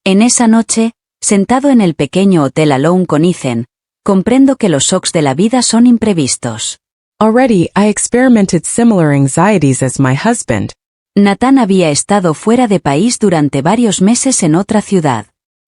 En esa noche, sentado en el pequeño hotel Alone con Ethan, comprendo que los shocks de la vida son imprevistos. Already, I experimented similar anxieties as my husband. Nathan había estado fuera de país durante varios meses en otra ciudad.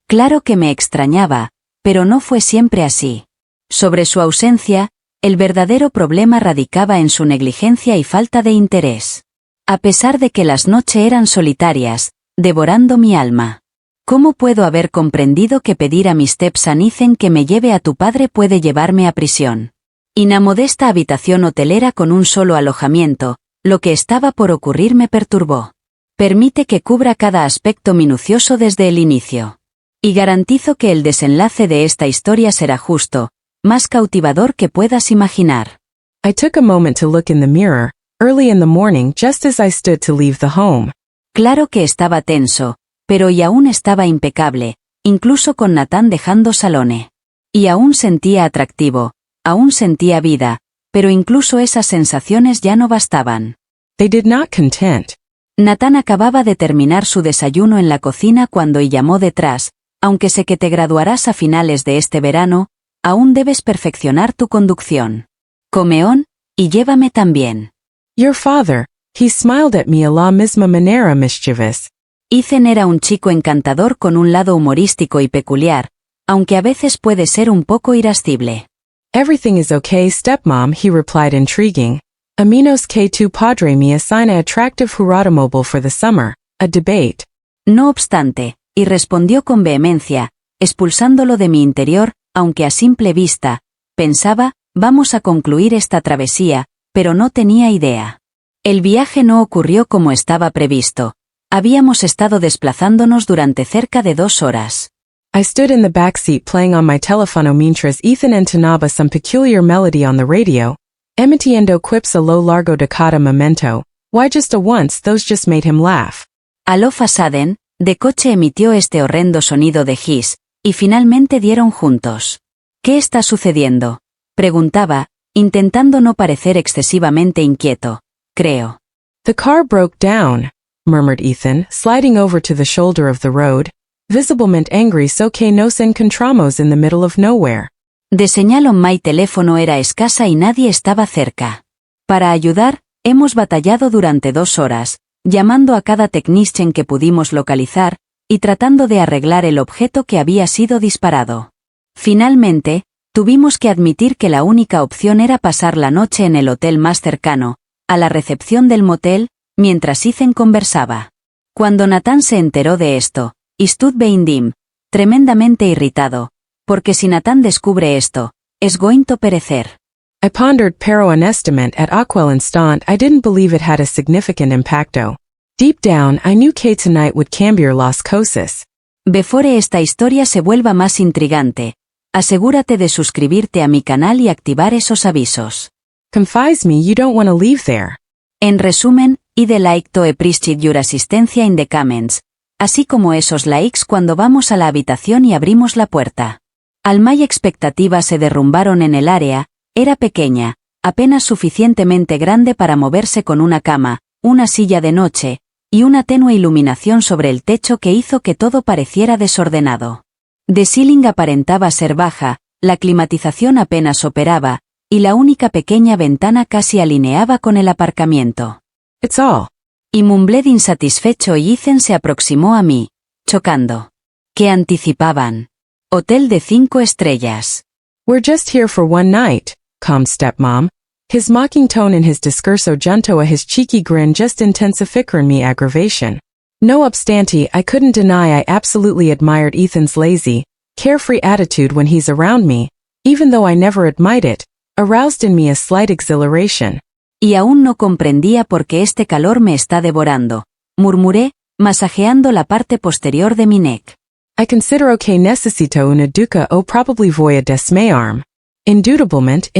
Claro que me extrañaba, pero no fue siempre así. Sobre su ausencia, el verdadero problema radicaba en su negligencia y falta de interés. A pesar de que las noches eran solitarias, devorando mi alma. ¿Cómo puedo haber comprendido que pedir a mis stepson Ethan que me lleve a tu padre puede llevarme a prisión? Una modesta habitación hotelera con un solo alojamiento, lo que estaba por ocurrir me perturbó. Permite que cubra cada aspecto minucioso desde el inicio. Y garantizo que el desenlace de esta historia será justo, más cautivador que puedas imaginar. I took a moment to look in the mirror, early in the morning just as I stood to leave the home. Claro que estaba tenso, pero y aún estaba impecable, incluso con Nathan dejando Salone. Y aún sentía atractivo, aún sentía vida, pero incluso esas sensaciones ya no bastaban. They did not content. Nathan acababa de terminar su desayuno en la cocina cuando y llamó detrás, aunque sé que te graduarás a finales de este verano, aún debes perfeccionar tu conducción. Come on, y llévame también. Your father, he smiled at me a la misma manera mischievous. Ethan era un chico encantador con un lado humorístico y peculiar, aunque a veces puede ser un poco irascible. Everything is okay, stepmom, he replied intriguing. A menos que tu padre me assigna attractive automobile for the summer, a debate. No obstante, y respondió con vehemencia, expulsándolo de mi interior, aunque a simple vista, pensaba, vamos a concluir esta travesía, pero no tenía idea. El viaje no ocurrió como estaba previsto. Habíamos estado desplazándonos durante cerca de 2 horas. I stood in the back seat playing on my teléfono mientras Ethan entonaba some peculiar melody on the radio, emitiendo quips a lo largo de cada momento. Why just a once, those just made him laugh. All of a sudden, de coche emitió este horrendo sonido de hiss, y finalmente dieron juntos. ¿Qué está sucediendo? Preguntaba, intentando no parecer excesivamente inquieto. Creo. The car broke down, murmured Ethan, sliding over to the shoulder of the road. Visiblemente angry so que nos encontramos in the middle of nowhere. De señal on my teléfono era escasa y nadie estaba cerca. Para ayudar, hemos batallado durante 2 horas, llamando a cada technician que pudimos localizar, y tratando de arreglar el objeto que había sido disparado. Finalmente, tuvimos que admitir que la única opción era pasar la noche en el hotel más cercano, a la recepción del motel, mientras Ethan conversaba. Cuando Nathan se enteró de esto, stood behind him, tremendamente irritado, porque si Nathan descubre esto, es going to perecer. I pondered pero honestamente at aquel instant I didn't believe it had a significant impacto. Deep down I knew que tonight would cambiar las cosas. Before esta historia se vuelva más intrigante, asegúrate de suscribirte a mi canal y activar esos avisos. Confise me you don't want to leave there. En resumen, y de like to appreciate your asistencia in the comments, así como esos likes cuando vamos a la habitación y abrimos la puerta. Al my expectativas se derrumbaron en el área, era pequeña, apenas suficientemente grande para moverse con una cama, una silla de noche, y una tenue iluminación sobre el techo que hizo que todo pareciera desordenado. The ceiling aparentaba ser baja, la climatización apenas operaba, y la única pequeña ventana casi alineaba con el aparcamiento. It's all. Y mumblé de insatisfecho y Ethan se aproximó a mí, chocando. ¿Qué anticipaban? Hotel de 5 estrellas. We're just here for one night, calmed stepmom. His mocking tone and his discurso junto a his cheeky grin just intensificaron mi aggravation. No obstante, I couldn't deny I absolutely admired Ethan's lazy, carefree attitude when he's around me, even though I never admired it, aroused in me a slight exhilaration. Y aún no comprendía por qué este calor me está devorando, murmuré, masajeando la parte posterior de mi neck. I considero que necesito una ducha o probably voy a desmayarme. Indubitablemente,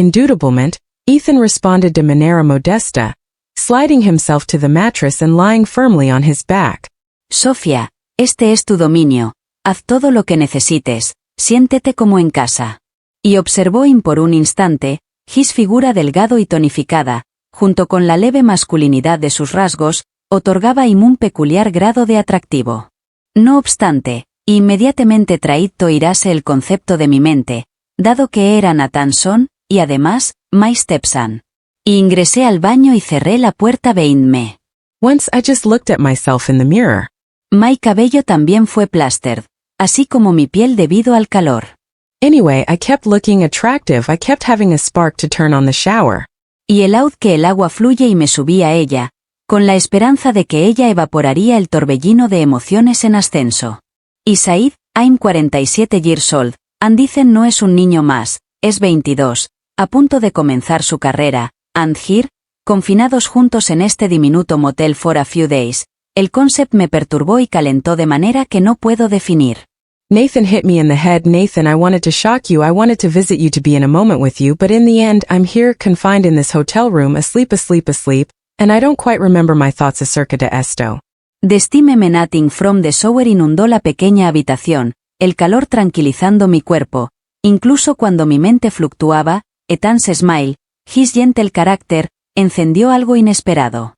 Ethan responded de manera modesta, sliding himself to the mattress and lying firmly on his back. Sofía, este es tu dominio, haz todo lo que necesites, siéntete como en casa. Y observó por un instante, his figura delgado y tonificada, junto con la leve masculinidad de sus rasgos, otorgaba un peculiar grado de atractivo. No obstante, Inmediatamente traído irase el concepto de mi mente, dado que era Nathan Son, y además, my stepson. Y ingresé al baño y cerré la puerta behind. Once I just looked at myself in the mirror. Mi cabello también fue plastered, así como mi piel debido al calor. Anyway, I kept looking attractive, I kept having a spark to turn on the shower. Y el out que el agua fluye y me subí a ella, con la esperanza de que ella evaporaría el torbellino de emociones en ascenso. Y Said, I'm 47 years old, and dicen no es un niño más, es 22, a punto de comenzar su carrera, and here, confinados juntos en este diminuto motel for a few days, el concept me perturbó y calentó de manera que no puedo definir. Nathan hit me in the head. Nathan, I wanted to shock you, I wanted to visit you to be in a moment with you, but in the end, I'm here, confined in this hotel room, asleep, and I don't quite remember my thoughts acerca de esto. The steam emanating from the shower inundó la pequeña habitación, el calor tranquilizando mi cuerpo, incluso cuando mi mente fluctuaba, Ethan's smile, his gentle character, encendió algo inesperado.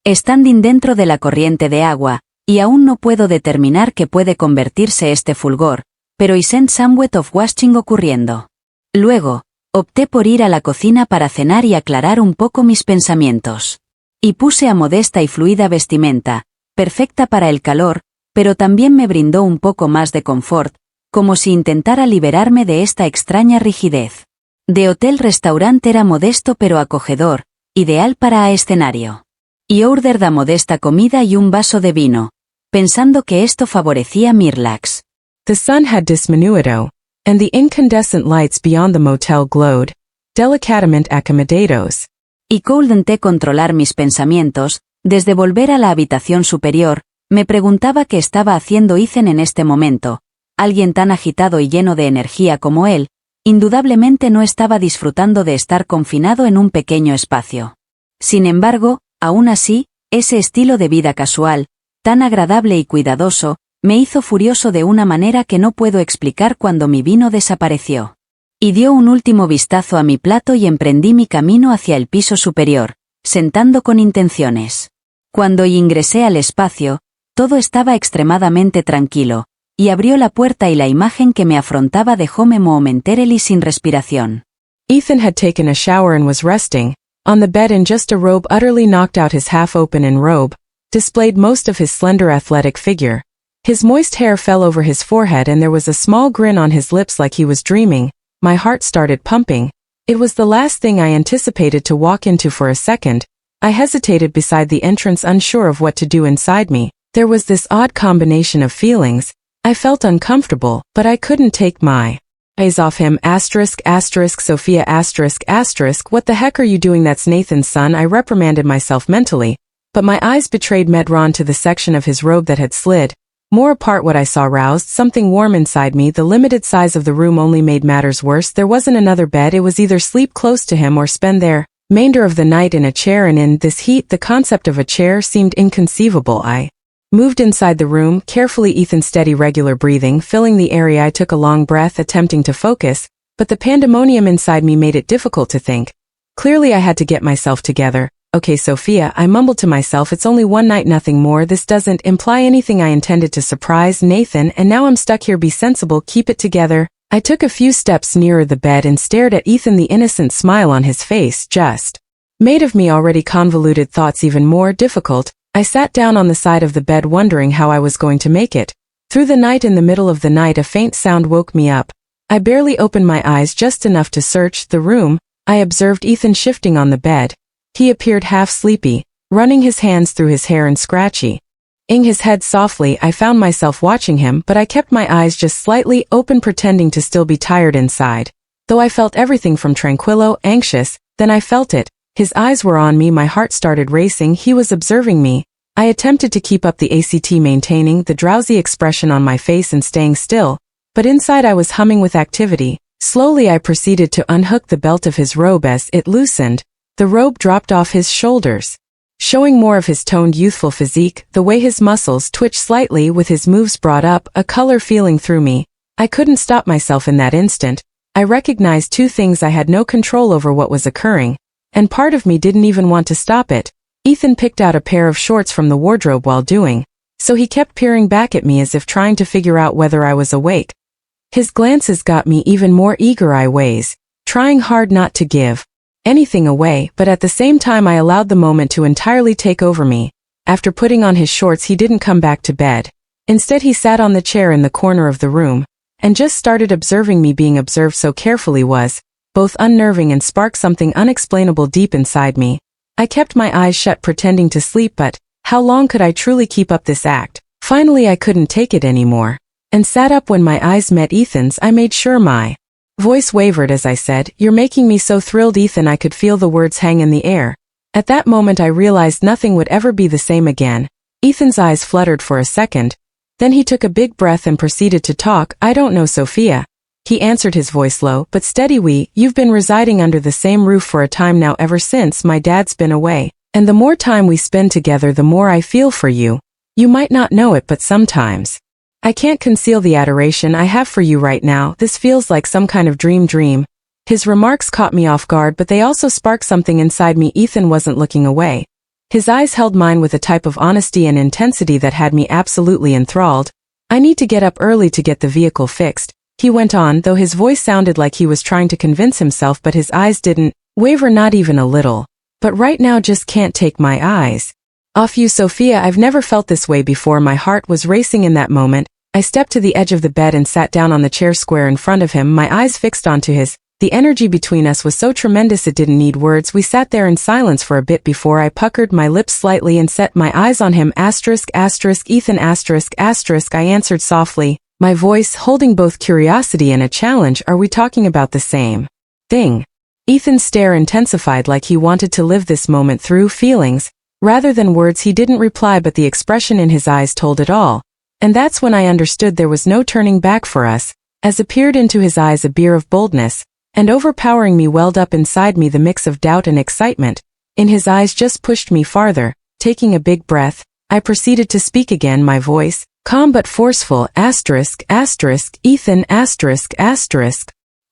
Standing dentro de la corriente de agua, y aún no puedo determinar qué puede convertirse este fulgor, pero isn't somewhat of watching ocurriendo. Luego, opté por ir a la cocina para cenar y aclarar un poco mis pensamientos. Y puse a modesta y fluida vestimenta, perfecta para el calor, pero también me brindó un poco más de confort, como si intentara liberarme de esta extraña rigidez. De hotel-restaurante era modesto pero acogedor, ideal para escenario. Y ordered a modesta comida y un vaso de vino, pensando que esto favorecía mi relax. The sun had disminuido, and the incandescent lights beyond the motel glowed, delicatamente accommodados. Y intenté controlar mis pensamientos, desde volver a la habitación superior, me preguntaba qué estaba haciendo Ethan en este momento. Alguien tan agitado y lleno de energía como él, indudablemente no estaba disfrutando de estar confinado en un pequeño espacio. Sin embargo, aún así, ese estilo de vida casual, tan agradable y cuidadoso, me hizo furioso de una manera que no puedo explicar cuando mi vino desapareció. Y dio un último vistazo a mi plato y emprendí mi camino hacia el piso superior, sentando con intenciones. Cuando ingresé al espacio, todo estaba extremadamente tranquilo, y abrió la puerta y la imagen que me afrontaba dejóme momentarily sin respiración. Ethan had taken a shower and was resting, on the bed in just a robe utterly knocked out. His half-open robe displayed most of his slender athletic figure. His moist hair fell over his forehead and there was a small grin on his lips like he was dreaming. My heart started pumping. It was the last thing I anticipated to walk into for a second. I hesitated beside the entrance, unsure of what to do inside me. There was this odd combination of feelings. I felt uncomfortable, but I couldn't take my eyes off him. Sophia what the heck are you doing? That's Nathan's son. I reprimanded myself mentally, but my eyes betrayed Medron to the section of his robe that had slid more apart. What I saw roused something warm inside me. The limited size of the room only made matters worse. There wasn't another bed. It was either sleep close to him or spend the remainder of the night in a chair, and in this heat the concept of a chair seemed inconceivable. I moved inside the room, carefully, Ethan's steady regular breathing filling the area. I took a long breath, attempting to focus, but the pandemonium inside me made it difficult to think. Clearly I had to get myself together. Okay, Sophia, I mumbled to myself, it's only one night, nothing more. This doesn't imply anything. I intended to surprise Nathan, and now I'm stuck here. Be sensible, keep it together. I took a few steps nearer the bed and stared at Ethan. The innocent smile on his face just made of me already convoluted thoughts even more difficult. I sat down on the side of the bed wondering how I was going to make it. Through the night, in the middle of the night, a faint sound woke me up. I barely opened my eyes, just enough to search the room. I observed Ethan shifting on the bed. He appeared half sleepy, running his hands through his hair and scratching his head softly. I found myself watching him, but I kept my eyes just slightly open, pretending to still be tired inside. Though I felt everything from tranquilo, anxious, then I felt it. His eyes were on me. My heart started racing. He was observing me. I attempted to keep up the act, maintaining the drowsy expression on my face and staying still, but inside I was humming with activity. Slowly I proceeded to unhook the belt of his robe. As it loosened, the robe dropped off his shoulders, showing more of his toned youthful physique. The way his muscles twitched slightly with his moves brought up a color feeling through me. I couldn't stop myself in that instant. I recognized two things. I had no control over what was occurring, and part of me didn't even want to stop it. Ethan picked out a pair of shorts from the wardrobe while doing so he kept peering back at me as if trying to figure out whether I was awake. His glances got me even more eager I was, trying hard not to give anything away, but at the same time I allowed the moment to entirely take over me. After putting on his shorts, he didn't come back to bed. Instead, he sat on the chair in the corner of the room, and just started observing me. Being observed so carefully was both unnerving and sparked something unexplainable deep inside me. I kept my eyes shut pretending to sleep, but how long could I truly keep up this act? Finally I couldn't take it anymore, and sat up. When my eyes met Ethan's, I made sure my voice wavered as I said, "You're making me so thrilled, Ethan." I could feel the words hang in the air. At that moment I realized nothing would ever be the same again. Ethan's eyes fluttered for a second. Then he took a big breath and proceeded to talk. "I don't know, Sophia," he answered, his voice low but steady. You've been residing under the same roof for a time now, ever since my dad's been away. And the more time we spend together, the more I feel for you. You might not know it, but sometimes I can't conceal the adoration I have for you right now. This feels like some kind of dream. His remarks caught me off guard, but they also sparked something inside me. Ethan wasn't looking away. His eyes held mine with a type of honesty and intensity that had me absolutely enthralled. "I need to get up early to get the vehicle fixed," he went on, though his voice sounded like he was trying to convince himself, but his eyes didn't waver, not even a little. "But right now just can't take my eyes off you, Sophia." I've never felt this way before. My heart was racing in that moment. I stepped to the edge of the bed and sat down on the chair square in front of him, my eyes fixed onto his. The energy between us was so tremendous it didn't need words. We sat there in silence for a bit before I puckered my lips slightly and set my eyes on him. Ethan I answered softly, my voice holding both curiosity and a challenge. "Are we talking about the same thing?" Ethan's stare intensified, like he wanted to live this moment through feelings rather than words. He didn't reply, but the expression in his eyes told it all. And that's when I understood there was no turning back for us, as appeared into his eyes a beer of boldness, and overpowering me welled up inside me, the mix of doubt and excitement in his eyes just pushed me farther. Taking a big breath, I proceeded to speak again, my voice calm but forceful. Ethan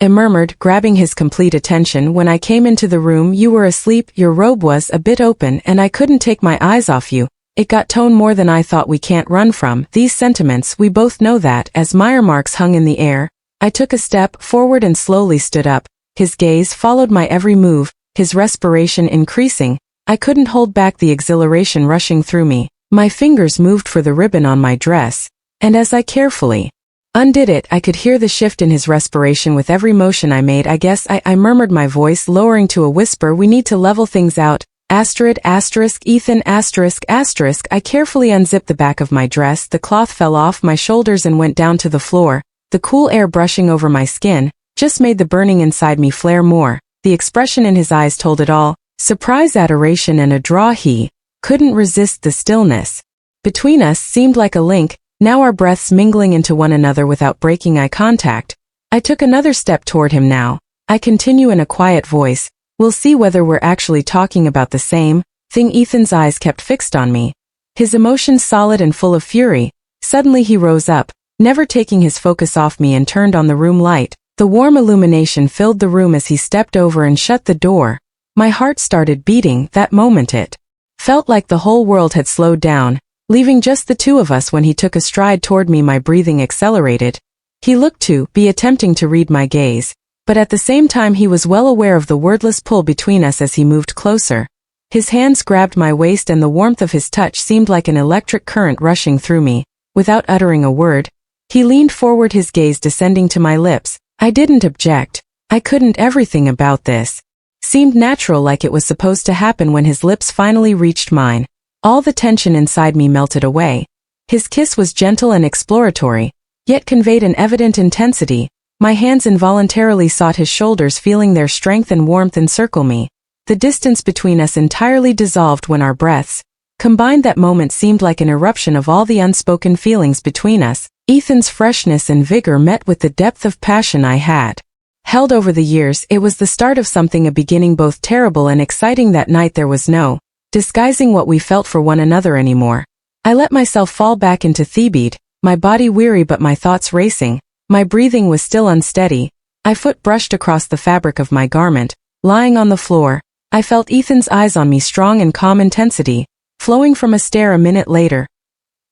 I murmured, grabbing his complete attention. "When I came into the room, you were asleep, your robe was a bit open, and I couldn't take my eyes off you. It got tone more than I thought. We can't run from these sentiments, we both know that." As my remarks hung in the air, I took a step forward and slowly stood up. His gaze followed my every move, his respiration increasing. I couldn't hold back the exhilaration rushing through me. My fingers moved for the ribbon on my dress, and as I carefully undid it, I could hear the shift in his respiration with every motion I made. I murmured, my voice lowering to a whisper, "We need to level things out." Ethan I carefully unzipped the back of my dress. The cloth fell off my shoulders and went down to the floor. The cool air brushing over my skin just made the burning inside me flare more. The expression in his eyes told it all. Surprise, adoration, and a draw. He couldn't resist. The stillness between us seemed like a link, now our breaths mingling into one another without breaking eye contact. I took another step toward him now. I continue in a quiet voice, "We'll see whether we're actually talking about the same thing." Ethan's eyes kept fixed on me, his emotions solid and full of fury. Suddenly he rose up, never taking his focus off me, and turned on the room light. The warm illumination filled the room as he stepped over and shut the door. My heart started beating. That moment it felt like the whole world had slowed down, leaving just the two of us. When he took a stride toward me, my breathing accelerated. He looked to be attempting to read my gaze, but at the same time he was well aware of the wordless pull between us as he moved closer. His hands grabbed my waist, and the warmth of his touch seemed like an electric current rushing through me. Without uttering a word, he leaned forward, his gaze descending to my lips. I didn't object. I couldn't. Everything about this seemed natural, like it was supposed to happen. When his lips finally reached mine, all the tension inside me melted away. His kiss was gentle and exploratory, yet conveyed an evident intensity. My hands involuntarily sought his shoulders, feeling their strength and warmth encircle me. The distance between us entirely dissolved when our breaths combined. That moment seemed like an eruption of all the unspoken feelings between us. Ethan's freshness and vigor met with the depth of passion I had held over the years. It was the start of something, a beginning both terrible and exciting. That night there was no disguising what we felt for one another anymore. I let myself fall back into Thebed, my body weary but my thoughts racing. My breathing was still unsteady. My foot brushed across the fabric of my garment. Lying on the floor, I felt Ethan's eyes on me, strong and calm intensity, flowing from a stare. A minute later,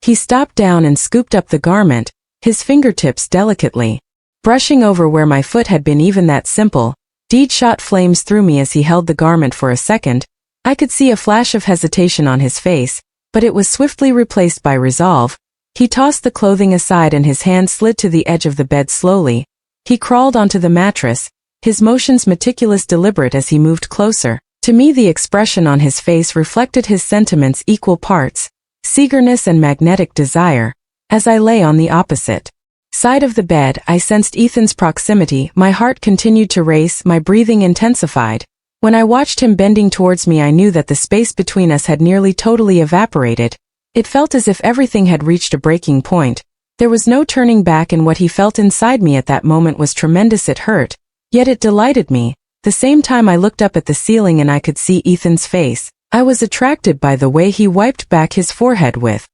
He stopped down and scooped up the garment, his fingertips delicately brushing over where my foot had been. Even that simple deed shot flames through me as he held the garment for a second. I could see a flash of hesitation on his face, but it was swiftly replaced by resolve. He tossed the clothing aside and his hand slid to the edge of the bed slowly. He crawled onto the mattress, his motions meticulous, deliberate as he moved closer. To me, the expression on his face reflected his sentiments, equal parts eagerness and magnetic desire. As I lay on the opposite side of the bed, I sensed Ethan's proximity. My heart continued to race, my breathing intensified. When I watched him bending towards me, I knew that the space between us had nearly totally evaporated. It felt as if everything had reached a breaking point. There was no turning back, and what he felt inside me at that moment was tremendous. It hurt, yet it delighted me. The same time I looked up at the ceiling and I could see Ethan's face. I was attracted by the way he wiped back his forehead with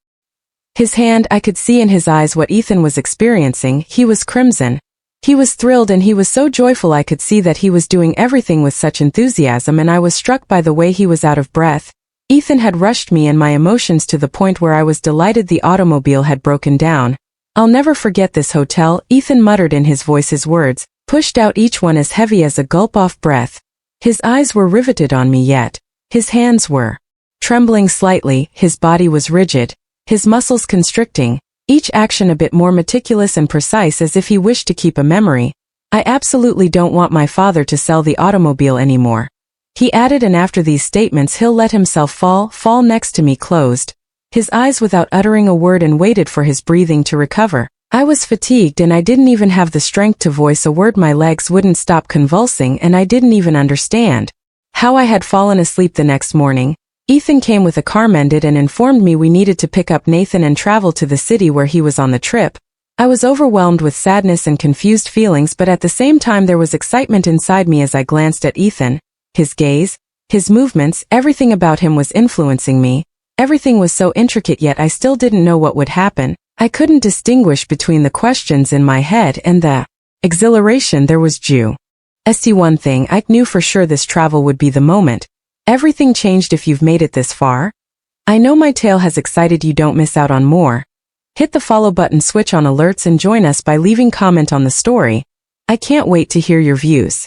his hand. I could see in his eyes what Ethan was experiencing. He was crimson. He was thrilled and he was so joyful. I could see that he was doing everything with such enthusiasm, and I was struck by the way he was out of breath. Ethan had rushed me and my emotions to the point where I was delighted the automobile had broken down. "I'll never forget this hotel," Ethan muttered in his voice. His words pushed out, each one as heavy as a gulp-off breath. His eyes were riveted on me, yet his hands were trembling slightly, his body was rigid, his muscles constricting, each action a bit more meticulous and precise, as if he wished to keep a memory. "I absolutely don't want my father to sell the automobile anymore," he added, and after these statements he'll let himself fall next to me, closed his eyes without uttering a word, and waited for his breathing to recover. I was fatigued and I didn't even have the strength to voice a word. My legs wouldn't stop convulsing and I didn't even understand how I had fallen asleep. The next morning, Ethan came with a car mended and informed me we needed to pick up Nathan and travel to the city where he was on the trip. I was overwhelmed with sadness and confused feelings, but at the same time there was excitement inside me as I glanced at Ethan. His gaze, his movements, everything about him was influencing me. Everything was so intricate, yet I still didn't know what would happen. I couldn't distinguish between the questions in my head and the exhilaration there was due. One thing I knew for sure: this travel would be the moment. Everything changed. If you've made it this far, I know my tale has excited you. Don't miss out on more. Hit the follow button, switch on alerts, and join us by leaving comment on the story. I can't wait to hear your views.